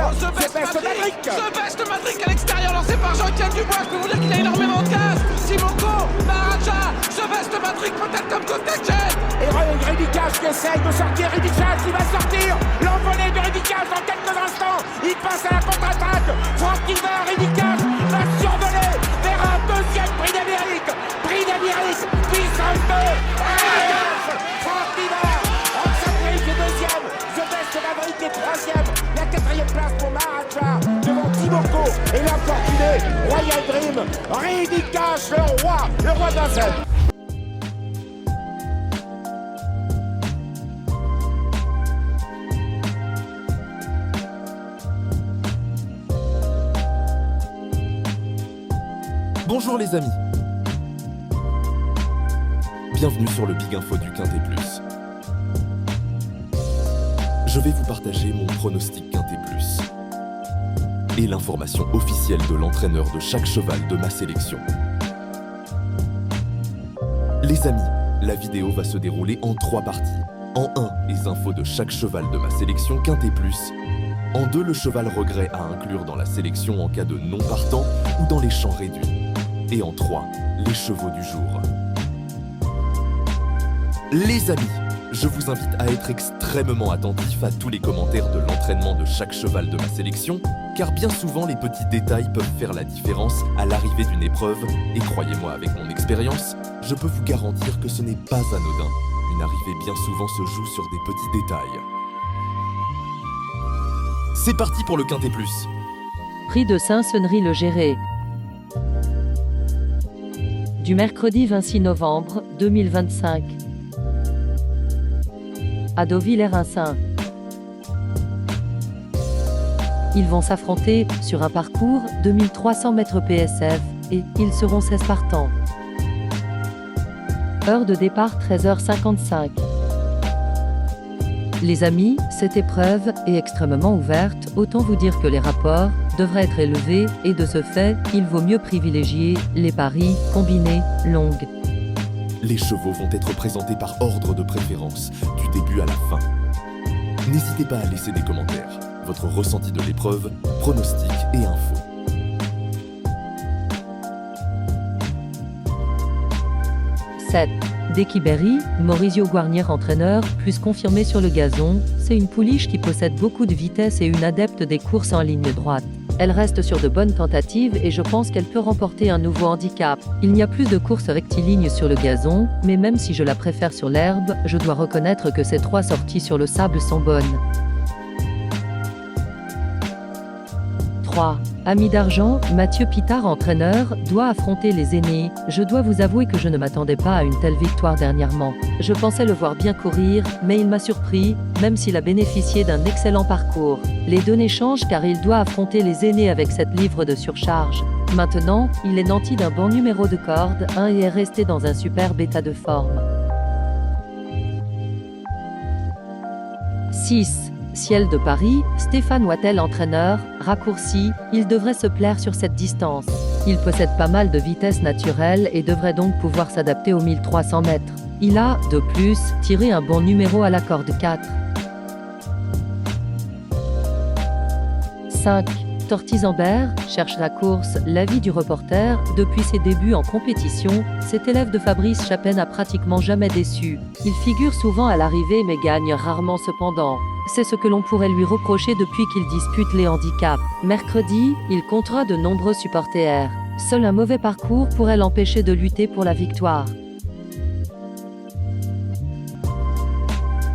The Best Matrix à l'extérieur, lancé par Jean-Étienne Dubois. Je peux vous dire qu'il a énormément de gaz. Simoko, Maharaja, The Best Matrix peut-être comme Kotachen. Et Ridicage qui essaye de sortir. Ridicage qui va sortir. L'envolée de Ridicage dans quelques instants. Il passe à la contre-attaque. Franck Niver, Ridicage va survoler vers un deuxième prix d'Amérique. Prix d'Amérique, puissance 2. Franck Niver, Oxenbridge est deuxième. The Best Maverick est troisième. La quatrième place pour Maharaja devant Timoko et l'infortuné Royal Dream. Ridicage, le roi de Vincennes. Bonjour les amis. Bienvenue sur le Big Info du Quintet Plus. Je vais vous partager mon pronostic Quintet Plus et l'information officielle de l'entraîneur de chaque cheval de ma sélection. Les amis, la vidéo va se dérouler en 3 parties. En 1, les infos de chaque cheval de ma sélection Quintet Plus. En 2, le cheval regret à inclure dans la sélection en cas de non partant ou dans les champs réduits. Et en 3, les chevaux du jour. Les amis, je vous invite à être extrêmement attentifs à tous les commentaires de l'entraînement de chaque cheval de ma sélection, car bien souvent les petits détails peuvent faire la différence à l'arrivée d'une épreuve, et croyez-moi avec mon expérience, je peux vous garantir que ce n'est pas anodin. Une arrivée bien souvent se joue sur des petits détails. C'est parti pour le Quintet Plus. Prix de Saint-Sennery-le-Géré. Du mercredi 26 novembre 2025 à Deauville-Erincin. Ils vont s'affronter sur un parcours de 1300 mètres PSF et ils seront 16 partants. Heure de départ 13h55. Les amis, cette épreuve est extrêmement ouverte, autant vous dire que les rapports devraient être élevés et de ce fait, il vaut mieux privilégier les paris combinés longues. Les chevaux vont être présentés par ordre de préférence, du début à la fin. N'hésitez pas à laisser des commentaires, votre ressenti de l'épreuve, pronostics et infos. Dequiberry, Maurizio Guarnier entraîneur, plus confirmé sur le gazon, c'est une pouliche qui possède beaucoup de vitesse et une adepte des courses en ligne droite. Elle reste sur de bonnes tentatives et je pense qu'elle peut remporter un nouveau handicap. Il n'y a plus de courses rectilignes sur le gazon, mais même si je la préfère sur l'herbe, je dois reconnaître que ces 3 sorties sur le sable sont bonnes. 3. Ami d'argent, Mathieu Pitard entraîneur, doit affronter les aînés. Je dois vous avouer que je ne m'attendais pas à une telle victoire dernièrement. Je pensais le voir bien courir, mais il m'a surpris, même s'il a bénéficié d'un excellent parcours. Les données changent car il doit affronter les aînés avec cette livre de surcharge. Maintenant, il est nanti d'un bon numéro de corde 1 et est resté dans un superbe état de forme. 6. Ciel de Paris, Stéphane Wattel entraîneur, raccourci, il devrait se plaire sur cette distance. Il possède pas mal de vitesse naturelle et devrait donc pouvoir s'adapter aux 1300 mètres. Il a, de plus, tiré un bon numéro à la corde 4. 5. Tortizambert cherche la course. L'avis du reporter, depuis ses débuts en compétition, cet élève de Fabrice Chapin n'a pratiquement jamais déçu. Il figure souvent à l'arrivée mais gagne rarement cependant. C'est ce que l'on pourrait lui reprocher depuis qu'il dispute les handicaps. Mercredi, il comptera de nombreux supporters. Seul un mauvais parcours pourrait l'empêcher de lutter pour la victoire.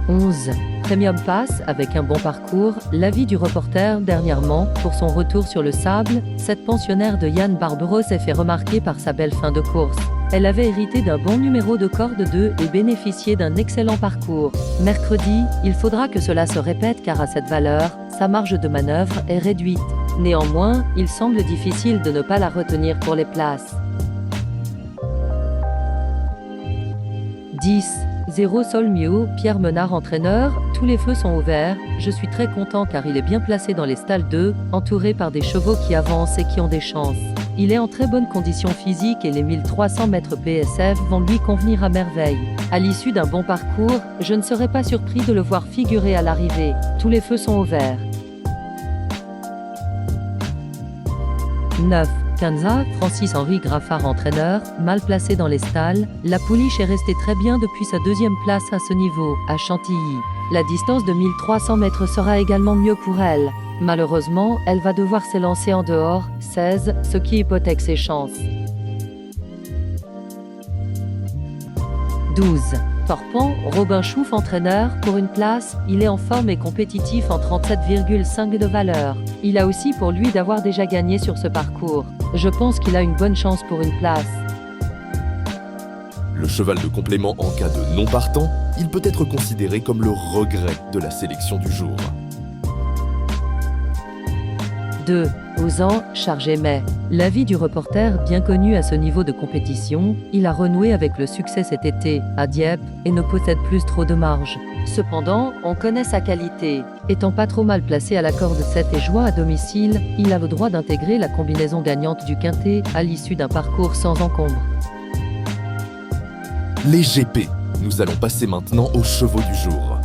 11. Premium Pass, avec un bon parcours, l'avis du reporter dernièrement, pour son retour sur le sable, cette pensionnaire de Yann Barberos s'est fait remarquer par sa belle fin de course. Elle avait hérité d'un bon numéro de corde 2 et bénéficié d'un excellent parcours. Mercredi, il faudra que cela se répète car à cette valeur, sa marge de manœuvre est réduite. Néanmoins, il semble difficile de ne pas la retenir pour les places. 10. 0 Sol Mio, Pierre Menard entraîneur, tous les feux sont ouverts, je suis très content car il est bien placé dans les stalles 2, entouré par des chevaux qui avancent et qui ont des chances. Il est en très bonne condition physique et les 1300 mètres PSF vont lui convenir à merveille. À l'issue d'un bon parcours, je ne serais pas surpris de le voir figurer à l'arrivée. Tous les feux sont ouverts. 9. Kanza, Francis-Henri Graffard entraîneur, mal placé dans les stalles, la pouliche est restée très bien depuis sa deuxième place à ce niveau, à Chantilly. La distance de 1300 mètres sera également mieux pour elle. Malheureusement, elle va devoir s'élancer en dehors, 16, ce qui hypothèque ses chances. 12. Torpon, Robin Chouf entraîneur, pour une place, il est en forme et compétitif en 37,5 de valeur. Il a aussi pour lui d'avoir déjà gagné sur ce parcours. Je pense qu'il a une bonne chance pour une place. Le cheval de complément en cas de non partant, il peut être considéré comme le regret de la sélection du jour. 2. Ozan, Chargé Mai. L'avis du reporter bien connu à ce niveau de compétition, il a renoué avec le succès cet été, à Dieppe, et ne possède plus trop de marge. Cependant, on connaît sa qualité. Étant pas trop mal placé à la corde 7 et jouant à domicile, il a le droit d'intégrer la combinaison gagnante du quintet à l'issue d'un parcours sans encombre. Les GP. Nous allons passer maintenant aux chevaux du jour.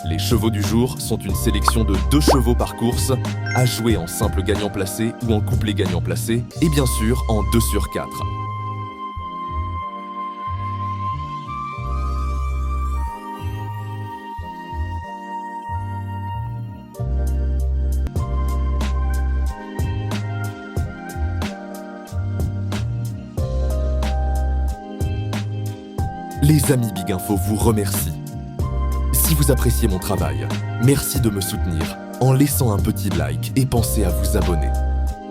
Les chevaux du jour sont une sélection de 2 chevaux par course, à jouer en simple gagnant placé ou en couplet gagnant placé, et bien sûr en 2 sur 4. Les amis Big Info vous remercient. Si vous appréciez mon travail, merci de me soutenir en laissant un petit like et pensez à vous abonner.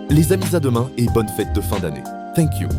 Les amis, à demain et bonne fête de fin d'année. Thank you.